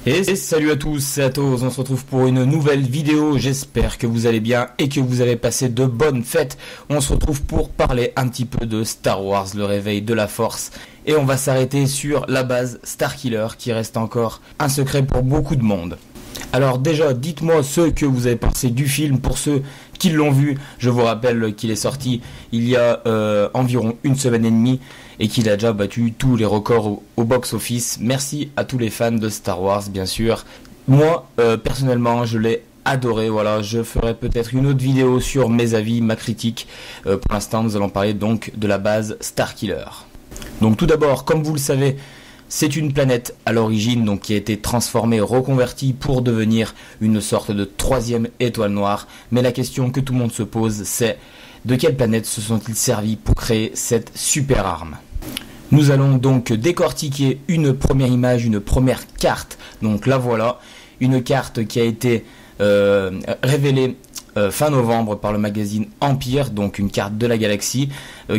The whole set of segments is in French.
Et salut à tous et à tous, on se retrouve pour une nouvelle vidéo, j'espère que vous allez bien et que vous avez passé de bonnes fêtes. On se retrouve pour parler un petit peu de Star Wars, le réveil de la force. Et on va s'arrêter sur la base Starkiller qui reste encore un secret pour beaucoup de monde. Alors déjà, dites-moi ce que vous avez pensé du film. Pour ceux qui l'ont vu, je vous rappelle qu'il est sorti il y a environ une semaine et demie et qu'il a déjà battu tous les records au box-office. Merci à tous les fans de Star Wars, bien sûr. Moi, personnellement, je l'ai adoré. Voilà, je ferai peut-être une autre vidéo sur mes avis, ma critique. Pour l'instant, nous allons parler donc de la base Starkiller. Donc tout d'abord, comme vous le savez, c'est une planète à l'origine donc qui a été transformée, reconvertie pour devenir une sorte de troisième étoile noire. Mais la question que tout le monde se pose, c'est de quelle planète se sont-ils servis pour créer cette super arme? Nous allons donc décortiquer une première image, une première carte. Donc la voilà, une carte qui a été révélée fin novembre par le magazine Empire, donc une carte de la galaxie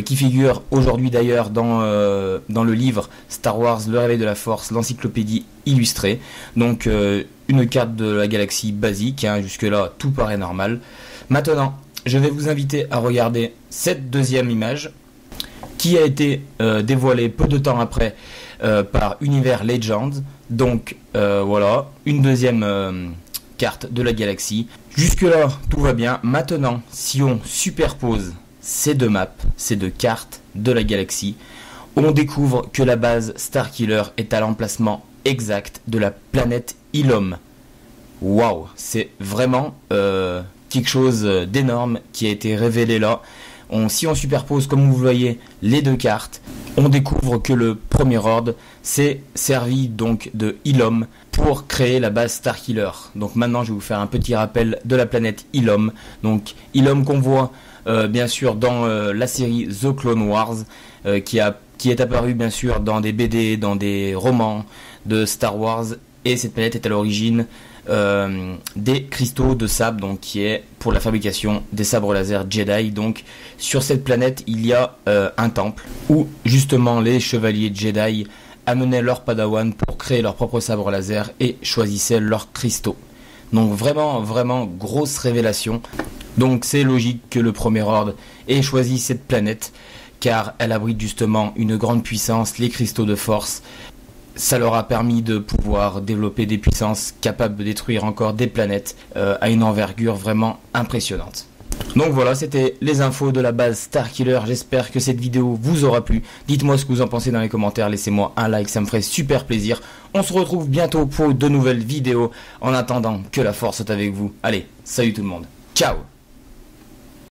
qui figure aujourd'hui d'ailleurs dans le livre Star Wars, le réveil de la force, l'encyclopédie illustrée. Donc une carte de la galaxie basique, hein, jusque là tout paraît normal. Maintenant, je vais vous inviter à regarder cette deuxième image qui a été dévoilée peu de temps après par Univers Legends. Donc voilà, une deuxième carte de la galaxie. Jusque là, tout va bien. Maintenant, si on superpose ces deux maps, ces deux cartes de la galaxie, on découvre que la base Starkiller est à l'emplacement exact de la planète Ilum. Waouh, c'est vraiment quelque chose d'énorme qui a été révélé là. Si on superpose, comme vous voyez, les deux cartes, on découvre que le Premier Ordre s'est servi donc de Ilum pour créer la base Starkiller. Donc maintenant, je vais vous faire un petit rappel de la planète Ilum. Donc Ilum qu'on voit bien sûr dans la série The Clone Wars, qui est apparue bien sûr dans des BD, dans des romans de Star Wars. Et cette planète est à l'origine des cristaux de sable, donc qui est pour la fabrication des sabres laser Jedi. Donc sur cette planète il y a un temple où justement les chevaliers Jedi amenaient leurs Padawan pour créer leur propre sabre laser et choisissaient leurs cristaux. Donc vraiment grosse révélation. Donc c'est logique que le Premier Ordre ait choisi cette planète car elle abrite justement une grande puissance, les cristaux de force. Ça leur a permis de pouvoir développer des puissances capables de détruire encore des planètes à une envergure vraiment impressionnante. Donc voilà, c'était les infos de la base Starkiller. J'espère que cette vidéo vous aura plu. Dites-moi ce que vous en pensez dans les commentaires. Laissez-moi un like, ça me ferait super plaisir. On se retrouve bientôt pour de nouvelles vidéos. En attendant, que la force soit avec vous. Allez, salut tout le monde. Ciao!